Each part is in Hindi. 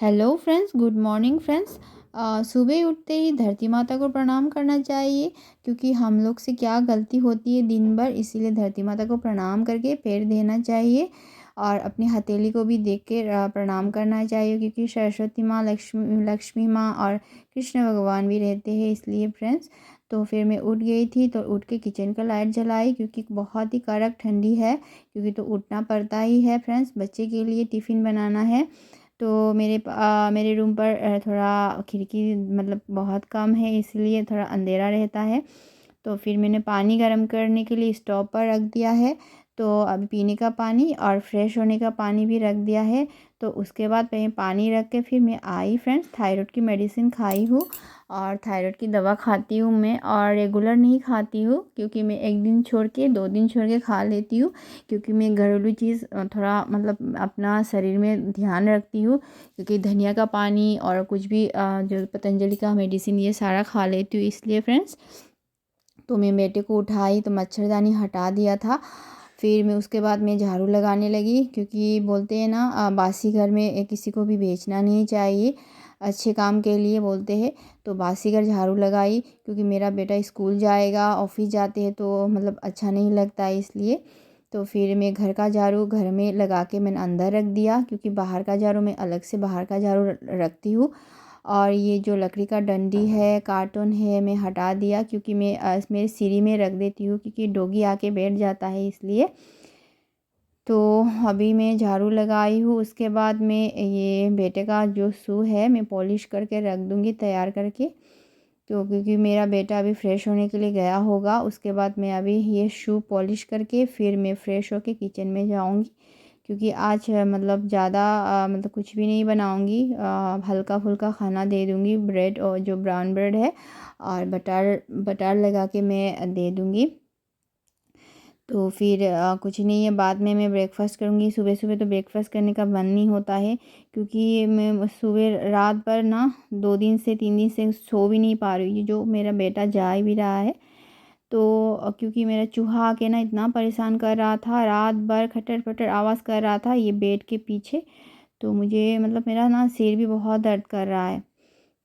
Hello friends, good morning friends. सुबह उठते ही धरती माता को प्रणाम करना चाहिए, क्योंकि हम लोग से क्या गलती होती है दिन भर, इसीलिए धरती माता को प्रणाम करके पैर देना चाहिए। और अपनी हथेली को भी देख के प्रणाम करना चाहिए, क्योंकि सरस्वती माँ, लक्ष्मी माँ और कृष्ण भगवान भी रहते हैं, इसलिए फ्रेंड्स। तो फिर मैं उठ गई थी, तो उठ के किचन का लाइट जलाई, क्योंकि बहुत ही कड़क ठंडी है, क्योंकि तो उठना पड़ता ही है फ्रेंड्स, बच्चे के लिए टिफ़िन बनाना है। तो मेरे रूम पर थोड़ा खिड़की मतलब बहुत कम है, इसलिए थोड़ा अंधेरा रहता है। तो फिर मैंने पानी गर्म करने के लिए स्टोव पर रख दिया है। तो अभी पीने का पानी और फ्रेश होने का पानी भी रख दिया है। तो उसके बाद मैं पानी रख के फिर मैं आई फ्रेंड्स, थायराइड की मेडिसिन खाई हूँ। और थायराइड की दवा खाती हूँ मैं, और रेगुलर नहीं खाती हूँ, क्योंकि मैं एक दिन छोड़ के 2 दिन छोड़ के खा लेती हूँ। क्योंकि मैं घरेलू चीज़ थोड़ा मतलब अपना शरीर में ध्यान रखती हूँ, क्योंकि धनिया का पानी और कुछ भी जो पतंजलि का मेडिसिन ये सारा खा लेती हूँ, इसलिए फ्रेंड्स। तो मैं बेटे को उठाई तो मच्छरदानी हटा दिया था। फिर मैं उसके बाद मैं झाड़ू लगाने लगी, क्योंकि बोलते हैं ना बासी घर में किसी को भी बेचना नहीं चाहिए, अच्छे काम के लिए बोलते हैं। तो बासी घर झाड़ू लगाई, क्योंकि मेरा बेटा स्कूल जाएगा, ऑफिस जाते हैं, तो मतलब अच्छा नहीं लगता है, इसलिए। तो फिर मैं घर का झाड़ू घर में लगा के मैंने अंदर रख दिया, क्योंकि बाहर का झाड़ू मैं अलग से बाहर का झाड़ू रखती हूँ। और ये जो लकड़ी का डंडी है, कार्टून है, मैं हटा दिया, क्योंकि मैं मेरे सीढ़ी में रख देती हूँ, क्योंकि डॉगी आके बैठ जाता है, इसलिए। तो अभी मैं झाड़ू लगाई हूँ, उसके बाद मैं ये बेटे का जो शू है मैं पॉलिश करके रख दूँगी तैयार करके। तो क्योंकि मेरा बेटा अभी फ़्रेश होने के लिए गया होगा, उसके बाद मैं अभी ये शू पॉलिश करके फिर मैं फ़्रेश होके किचन में जाऊँगी। क्योंकि आज मतलब ज़्यादा मतलब कुछ भी नहीं बनाऊँगी, हल्का फुल्का खाना दे दूँगी, ब्रेड और जो ब्राउन ब्रेड है और बटर बटर लगा के मैं दे दूँगी। तो फिर कुछ नहीं है, बाद में मैं ब्रेकफ़ास्ट करूँगी। सुबह-सुबह तो ब्रेकफ़ास्ट करने का मन नहीं होता है, क्योंकि मैं सुबह रात भर ना 2 दिन से 3 दिन से सो भी नहीं पा रही हूँ, जो मेरा बेटा जा भी रहा है। तो क्योंकि मेरा चूहा आके ना इतना परेशान कर रहा था, रात भर खटर-पटर आवाज़ कर रहा था ये बेड के पीछे। तो मुझे मतलब मेरा ना सिर भी बहुत दर्द कर रहा है।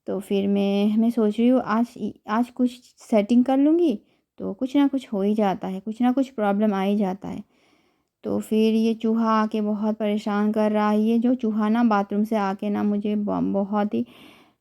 तो फिर मैं सोच रही हूँ आज कुछ सेटिंग कर लूँगी, तो कुछ ना कुछ हो ही जाता है, कुछ ना कुछ प्रॉब्लम आ ही जाता है। तो फिर ये चूहा आके बहुत परेशान कर रहा है। ये जो चूहा ना बाथरूम से आके ना मुझे बहुत ही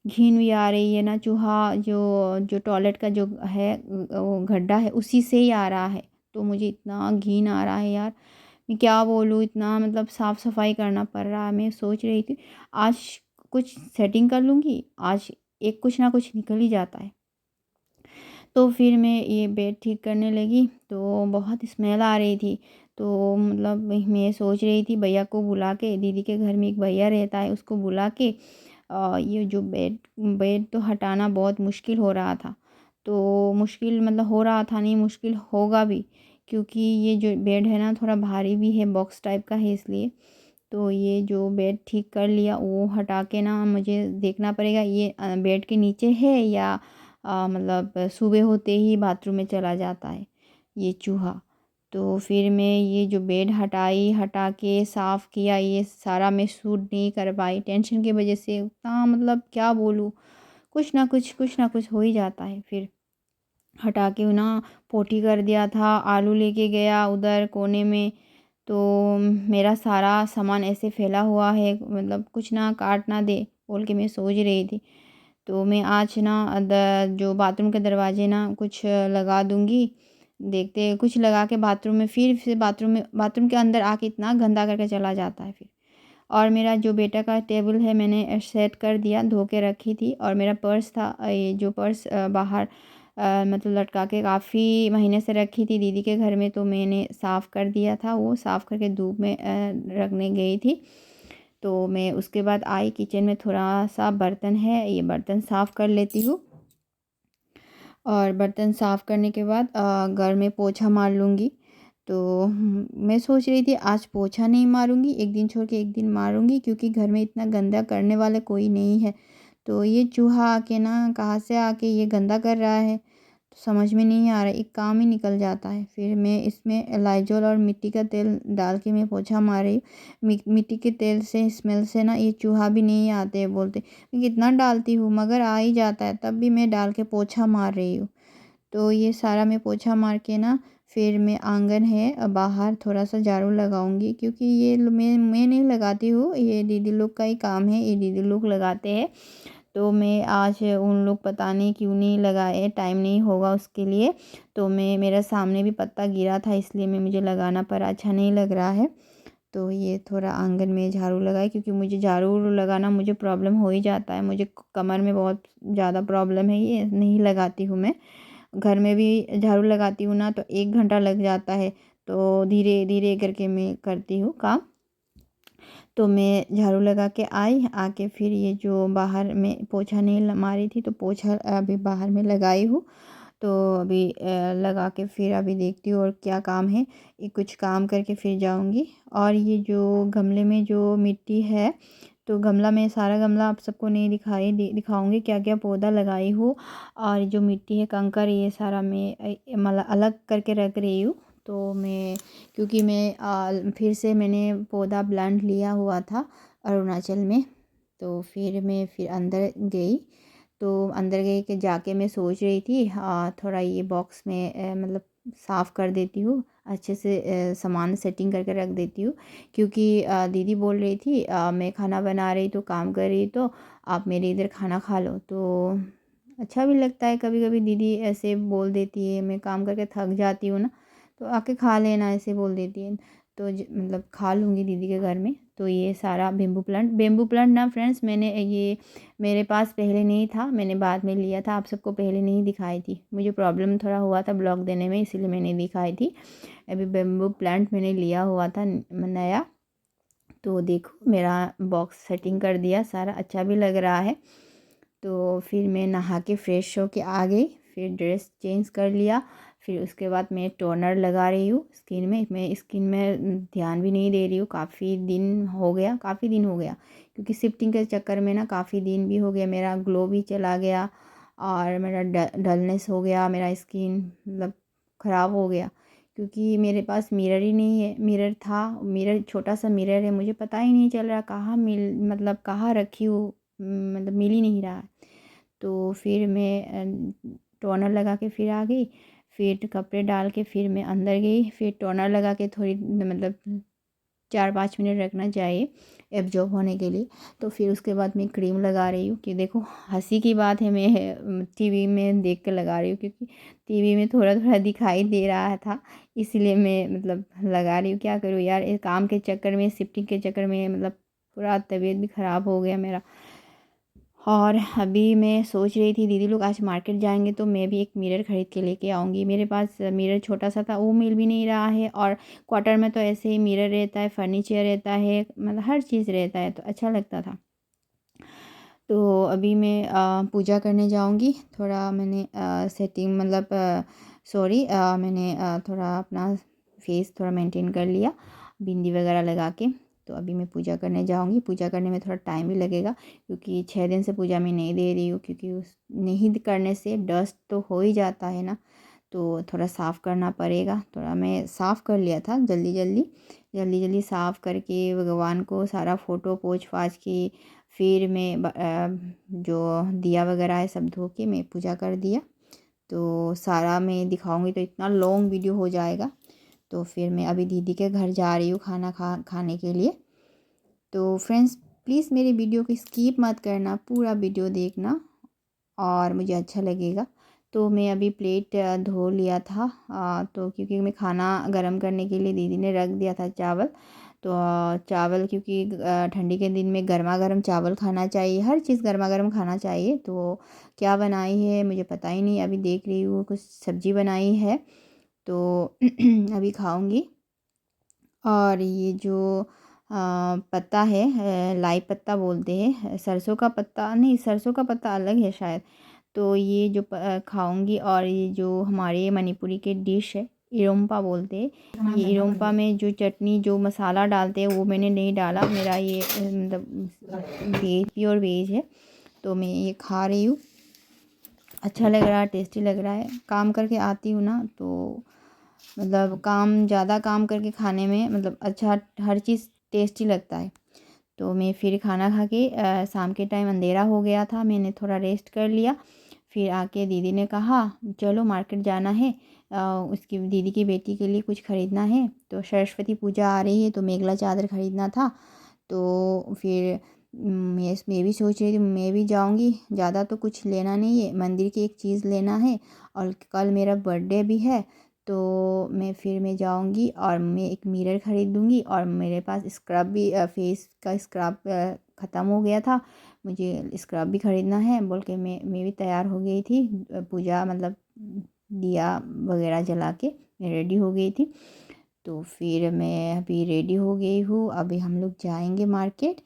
घिन भी आ रही है ना, चूहा जो जो टॉयलेट का जो है वो गड्ढा है, उसी से ही आ रहा है। तो मुझे इतना घिन आ रहा है यार, मैं क्या बोलूँ, इतना मतलब साफ़ सफाई करना पड़ रहा है। मैं सोच रही थी आज कुछ सेटिंग कर लूँगी, आज एक कुछ ना कुछ निकल ही जाता है। तो फिर मैं ये बेड ठीक करने लगी, तो बहुत स्मेल आ रही थी। तो मतलब मैं सोच रही थी भैया को बुला के, दीदी के घर में एक भैया रहता है, उसको बुला के ये जो बेड बेड तो हटाना बहुत मुश्किल हो रहा था। तो मुश्किल मतलब हो रहा था नहीं, मुश्किल होगा भी, क्योंकि ये जो बेड है ना थोड़ा भारी भी है, बॉक्स टाइप का है, इसलिए। तो ये जो बेड ठीक कर लिया, वो हटा के ना मुझे देखना पड़ेगा ये बेड के नीचे है या मतलब सुबह होते ही बाथरूम में चला जाता है ये चूहा। तो फिर मैं ये जो बेड हटा के साफ़ किया, ये सारा मैं शूट नहीं कर पाई टेंशन की वजह से, उतना मतलब क्या बोलूँ, कुछ ना कुछ हो ही जाता है। फिर हटा के ना पोटी कर दिया था, आलू लेके गया उधर कोने में। तो मेरा सारा सामान ऐसे फैला हुआ है, मतलब कुछ ना काट ना दे बोल के मैं सोच रही थी। तो मैं आज ना जो बाथरूम के दरवाजे ना कुछ लगा दूँगी। देखते कुछ लगा के बाथरूम में, फिर बाथरूम के अंदर आके इतना गंदा करके चला जाता है फिर। और मेरा जो बेटा का टेबल है मैंने सेट कर दिया, धो के रखी थी। और मेरा पर्स था, ये जो पर्स बाहर मतलब लटका के काफ़ी महीने से रखी थी दीदी के घर में, तो मैंने साफ़ कर दिया था, वो साफ़ करके धूप में रखने गई थी। तो मैं उसके बाद आई किचन में, थोड़ा सा बर्तन है, ये बर्तन साफ़ कर लेती हूँ। और बर्तन साफ़ करने के बाद घर में पोछा मार लूँगी। तो मैं सोच रही थी आज पोछा नहीं मारूँगी, एक दिन छोड़ के एक दिन मारूँगी, क्योंकि घर में इतना गंदा करने वाला कोई नहीं है। तो ये चूहा आके ना कहाँ से आके ये गंदा कर रहा है। समझ में नहीं आ रहा, एक काम ही निकल जाता है। फिर मैं इसमें लाइजॉल और मिट्टी का तेल डाल के मैं पोछा मार रही हूँ। मिट्टी के तेल से स्मेल से ना ये चूहा भी नहीं आते बोलते। मैं कितना डालती हूँ मगर आ ही जाता है, तब भी मैं डाल के पोछा मार रही हूँ। तो ये सारा मैं पोछा मार के ना फिर मैं आंगन है बाहर थोड़ा सा झाड़ू लगाऊंगी, क्योंकि ये मैं नहीं लगाती हूँ, ये दीदी लोग का ही काम है, ये दीदी लोग लगाते हैं। तो मैं आज उन लोग पता नहीं क्यों नहीं लगाए, टाइम नहीं होगा उसके लिए। तो मैं मेरा सामने भी पत्ता गिरा था इसलिए मैं मुझे लगाना पड़ा, अच्छा नहीं लग रहा है। तो ये थोड़ा आंगन में झाड़ू लगाए, क्योंकि मुझे झाड़ू लगाना मुझे प्रॉब्लम हो ही जाता है, मुझे कमर में बहुत ज़्यादा प्रॉब्लम है, ये नहीं लगाती हूँ मैं। घर में भी झाड़ू लगाती हूँ ना तो 1 घंटा लग जाता है, तो धीरे धीरे करके मैं करती हूँ काम। तो मैं झाड़ू लगा के आई, आके फिर ये जो बाहर में पोछा नहीं मारी थी तो पोछा अभी बाहर में लगाई हूँ। तो अभी लगा के फिर अभी देखती हूँ और क्या काम है, ये कुछ काम करके फिर जाऊँगी। और ये जो गमले में जो मिट्टी है, तो गमला में सारा गमला आप सबको नहीं दिखाऊंगी क्या क्या पौधा लगाई हूँ। और जो मिट्टी है कंकर ये सारा मैं मतलब अलग करके रख रही हूँ। तो मैं क्योंकि मैं फिर से मैंने पौधा प्लांट लिया हुआ था अरुणाचल में। तो फिर अंदर गई, तो अंदर गई के जाके मैं सोच रही थी थोड़ा ये बॉक्स में मतलब साफ़ कर देती हूँ अच्छे से, सामान सेटिंग करके रख देती हूँ। क्योंकि दीदी बोल रही थी मैं खाना बना रही तो काम कर रही तो आप मेरे इधर खाना खा लो। तो अच्छा भी लगता है कभी कभी दीदी ऐसे बोल देती है, मैं काम करके थक जाती हूँ ना तो आके खा लेना ऐसे बोल देती है। तो मतलब खा लूँगी दीदी के घर में। तो ये सारा बेम्बू प्लांट ना फ्रेंड्स, मैंने ये मेरे पास पहले नहीं था, मैंने बाद में लिया था, आप सबको पहले नहीं दिखाई थी, मुझे प्रॉब्लम थोड़ा हुआ था ब्लॉग देने में इसीलिए मैंने दिखाई थी। अभी बेम्बू प्लांट मैंने लिया हुआ था नया। तो देखो मेरा बॉक्स सेटिंग कर दिया, सारा अच्छा भी लग रहा है। तो फिर मैं नहा के फ्रेश होके आ गई, फिर ड्रेस चेंज कर लिया। फिर उसके बाद मैं टोनर लगा रही हूँ स्किन में, मैं स्किन में ध्यान भी नहीं दे रही हूँ, काफ़ी दिन हो गया क्योंकि शिफ्टिंग के चक्कर में ना काफ़ी दिन भी हो गया, मेरा ग्लो भी चला गया और मेरा डलनेस हो गया, मेरा स्किन मतलब ख़राब हो गया। क्योंकि मेरे पास मिरर ही नहीं है, मिरर था, मिरर छोटा सा मिरर है, मुझे पता ही नहीं चल रहा कहाँ मतलब कहाँ रखी हूँ, मतलब मिल ही नहीं रहा है। तो फिर मैं टोनर लगा के फिर आ गई, फिर कपड़े डाल के फिर मैं अंदर गई, फिर टोनर लगा के थोड़ी मतलब 4-5 मिनट रखना चाहिए एब्जॉर्ब होने के लिए। तो फिर उसके बाद मैं क्रीम लगा रही हूँ कि देखो हंसी की बात है, मैं टीवी में देख कर लगा रही हूँ क्योंकि टीवी में थोड़ा थोड़ा दिखाई दे रहा था, इसलिए मैं मतलब लगा रही हूँ। क्या करूँ यार, इस काम के चक्कर में शिफ्टिंग के चक्कर में मतलब पूरा तबीयत भी ख़राब हो गया मेरा। और अभी मैं सोच रही थी दीदी लोग आज मार्केट जाएंगे तो मैं भी एक मिरर ख़रीद के लेके आऊँगी। मेरे पास मिरर छोटा सा था वो मिल भी नहीं रहा है, और क्वार्टर में तो ऐसे ही मिरर रहता है, फर्नीचर रहता है, मतलब हर चीज़ रहता है तो अच्छा लगता था। तो अभी मैं पूजा करने जाऊँगी, थोड़ा मैंने सेटिंग मतलब सॉरी मैंने थोड़ा अपना फेस थोड़ा मेंटेन कर लिया बिंदी वगैरह लगा के। तो अभी मैं पूजा करने जाऊँगी, पूजा करने में थोड़ा टाइम भी लगेगा क्योंकि 6 दिन से पूजा मैं नहीं दे रही हूँ, क्योंकि उस नहीं करने से डस्ट तो हो ही जाता है ना, तो थोड़ा साफ़ करना पड़ेगा। थोड़ा मैं साफ़ कर लिया था जल्दी साफ़ करके भगवान को सारा फ़ोटो पोंछ पाछ के फिर मैं जो दिया वगैरह है सब धो के मैं पूजा कर दिया। तो सारा मैं दिखाऊंगी तो इतना लॉन्ग वीडियो हो जाएगा। तो फिर मैं अभी दीदी के घर जा रही हूँ खाना खाने के लिए। तो फ्रेंड्स प्लीज़ मेरी वीडियो को स्किप मत करना, पूरा वीडियो देखना और मुझे अच्छा लगेगा। तो मैं अभी प्लेट धो लिया था, तो क्योंकि मैं खाना गरम करने के लिए दीदी ने रख दिया था चावल। तो चावल क्योंकि ठंडी के दिन में गर्मा गर्म चावल खाना चाहिए, हर चीज़ गर्मा गर्म खाना चाहिए। तो क्या बनाई है मुझे पता ही नहीं, अभी देख रही हूँ कुछ सब्ज़ी बनाई है तो अभी खाऊंगी। और ये जो पत्ता है लाई पत्ता बोलते हैं, सरसों का पत्ता नहीं, सरसों का पत्ता अलग है शायद। तो ये जो खाऊंगी। और ये जो हमारे मणिपुरी के डिश है इरोम्पा बोलते हैं, ये इरोम्पा में जो चटनी जो मसाला डालते हैं वो मैंने नहीं डाला, मेरा ये मतलब वेज प्योर वेज है तो मैं ये खा रही हूँ। अच्छा लग रहा है, टेस्टी लग रहा है। काम करके आती हूँ ना तो मतलब ज़्यादा काम करके खाने में मतलब अच्छा हर चीज़ टेस्टी लगता है। तो मैं फिर खाना खा के शाम के टाइम अंधेरा हो गया था, मैंने थोड़ा रेस्ट कर लिया। फिर आके दीदी ने कहा चलो मार्केट जाना है, उसकी दीदी की बेटी के लिए कुछ ख़रीदना है। तो सरस्वती पूजा आ रही है तो मेघला चादर ख़रीदना था। तो फिर मैं भी सोच रही थी मैं भी जाऊंगी, ज़्यादा तो कुछ लेना नहीं है, मंदिर की एक चीज़ लेना है और कल मेरा बर्थडे भी है। तो मैं जाऊंगी और मैं एक मिरर ख़रीदूँगी और मेरे पास स्क्रब भी फेस का स्क्रब ख़त्म हो गया था, मुझे स्क्रब भी ख़रीदना है बोल के मैं भी तैयार हो गई थी। पूजा मतलब दिया वगैरह जला के मैं रेडी हो गई थी। तो फिर मैं अभी रेडी हो गई हूँ, अभी हम लोग जाएंगे मार्केट।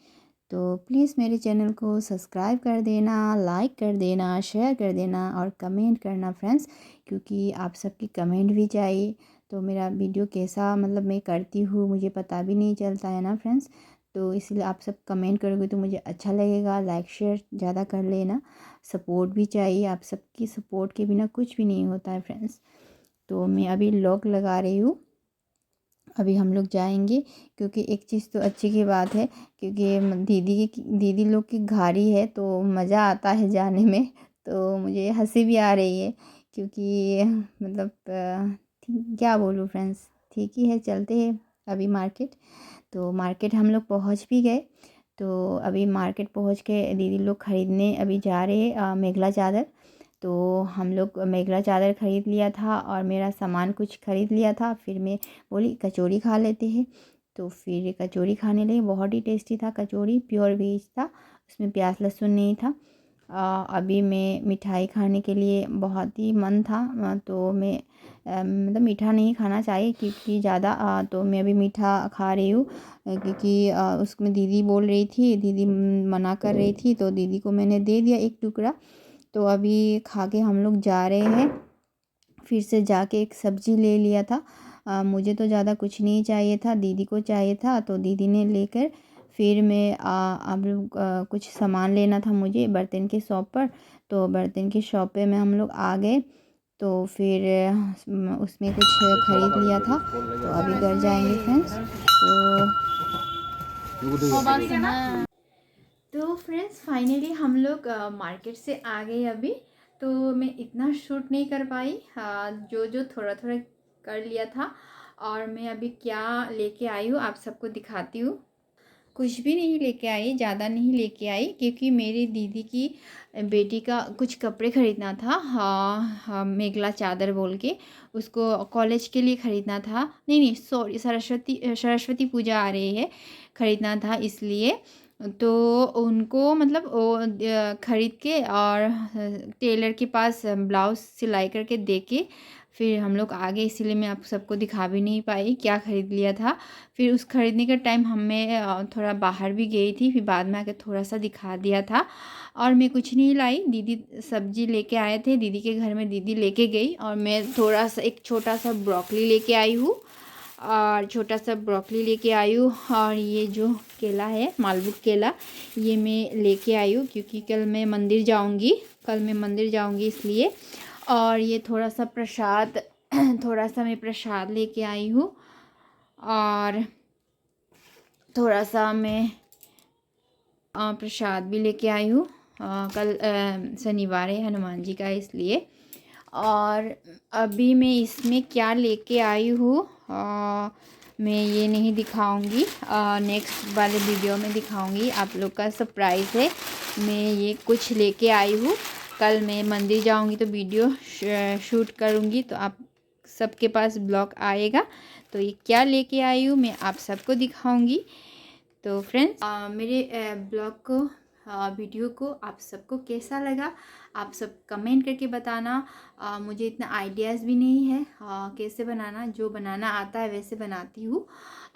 तो प्लीज़ मेरे चैनल को सब्सक्राइब कर देना, लाइक कर देना, शेयर कर देना और कमेंट करना फ्रेंड्स, क्योंकि आप सबकी कमेंट भी चाहिए। तो मेरा वीडियो कैसा मतलब मैं करती हूँ मुझे पता भी नहीं चलता है ना फ्रेंड्स। तो इसलिए आप सब कमेंट करोगे तो मुझे अच्छा लगेगा, लाइक शेयर ज़्यादा कर लेना। सपोर्ट भी चाहिए, आप सबकी सपोर्ट के बिना कुछ भी नहीं होता है फ्रेंड्स। तो मैं अभी लॉक लगा रही हूँ, अभी हम लोग जाएंगे। क्योंकि एक चीज़ तो अच्छी की बात है, क्योंकि दीदी लोग की गाड़ी है तो मज़ा आता है जाने में। तो मुझे हंसी भी आ रही है, क्योंकि मतलब क्या बोलूँ फ्रेंड्स, ठीक ही है, चलते हैं अभी मार्केट। तो मार्केट हम लोग पहुंच भी गए। तो अभी मार्केट पहुंच के दीदी लोग ख़रीदने अभी जा रहे हैं मेघला चादर। तो हम लोग मेघला चादर ख़रीद लिया था और मेरा सामान कुछ ख़रीद लिया था। फिर मैं बोली कचौरी खा लेते हैं। तो फिर कचौरी खाने लगे, बहुत ही टेस्टी था कचौरी, प्योर वेज था, उसमें प्याज लहसुन नहीं था। अभी मैं मिठाई खाने के लिए बहुत ही मन था, तो मैं मतलब मीठा नहीं खाना चाहिए क्योंकि ज़्यादा, तो मैं अभी मीठा खा रही हूँ क्योंकि उसमें दीदी बोल रही थी, दीदी मना कर रही थी तो दीदी को मैंने दे दिया एक टुकड़ा। तो अभी खा के हम लोग जा रहे हैं। फिर से जाके एक सब्ज़ी ले लिया था, मुझे तो ज़्यादा कुछ नहीं चाहिए था, दीदी को चाहिए था तो दीदी ने लेकर फिर मैं अब लोग कुछ सामान लेना था मुझे बर्तन के शॉप पर। तो बर्तन की शॉप पे में हम लोग आ गए। तो फिर उसमें कुछ ख़रीद लिया था। तो अभी घर जाएंगे फ्रेंड्स। तो फ्रेंड्स फाइनली हम लोग मार्केट से आ गए अभी। तो मैं इतना शूट नहीं कर पाई, जो जो थोड़ा थोड़ा कर लिया था। और मैं अभी क्या लेके आई हूँ आप सबको दिखाती हूँ। कुछ भी नहीं लेके आई, ज़्यादा नहीं लेके आई, क्योंकि मेरी दीदी की बेटी का कुछ कपड़े ख़रीदना था। हाँ हाँ, मेघला चादर बोल के उसको कॉलेज के लिए ख़रीदना था। नहीं नहीं सॉरी, सरस्वती पूजा आ रही है, ख़रीदना था इसलिए। तो उनको मतलब वो ख़रीद के और टेलर के पास ब्लाउज़ सिलाई करके दे के फिर हम लोग आ गए, इसीलिए मैं आप सबको दिखा भी नहीं पाई क्या ख़रीद लिया था। फिर उस ख़रीदने के टाइम हमें थोड़ा बाहर भी गई थी, फिर बाद में आके थोड़ा सा दिखा दिया था। और मैं कुछ नहीं लाई, दीदी सब्जी लेके आए थे, दीदी के घर में दीदी लेके गई और मैं थोड़ा सा एक छोटा सा ब्रोकली लेके आई हूँ। और छोटा सा ब्रोकली लेके आई हूँ। और ये जो केला है मालभोग केला, ये मैं लेके आई हूँ क्योंकि कल मैं मंदिर जाऊँगी इसलिए। और ये थोड़ा सा प्रसाद थोड़ा सा मैं प्रसाद लेके आई हूँ। और थोड़ा सा मैं प्रसाद भी लेके आई हूँ, कल शनिवार है हनुमान जी का इसलिए। और अभी मैं इसमें क्या लेके आई हूँ मैं ये नहीं दिखाऊंगी, नेक्स्ट वाले वीडियो में दिखाऊंगी, आप लोग का सरप्राइज़ है। मैं ये कुछ लेके आई हूँ, कल मैं मंदिर जाऊंगी तो वीडियो शूट करूंगी तो आप सबके पास ब्लॉग आएगा। तो ये क्या लेके आई हूँ मैं आप सबको दिखाऊंगी। तो फ्रेंड्स मेरे ब्लॉग को वीडियो को आप सबको कैसा लगा आप सब कमेंट करके बताना। मुझे इतना आइडियाज़ भी नहीं है कैसे बनाना, जो बनाना आता है वैसे बनाती हूँ।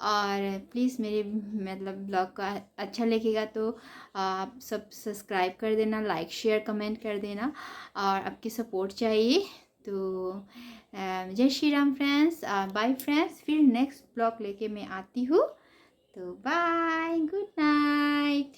और प्लीज़ मेरे मतलब ब्लॉग का अच्छा लगेगा तो आप सब सब्सक्राइब कर देना, लाइक शेयर कमेंट कर देना और आपकी सपोर्ट चाहिए। तो जय Shri Ram friends, bye friends, फिर नेक्स्ट ब्लॉग लेके मैं आती हूँ। तो बाय, गुड नाइट।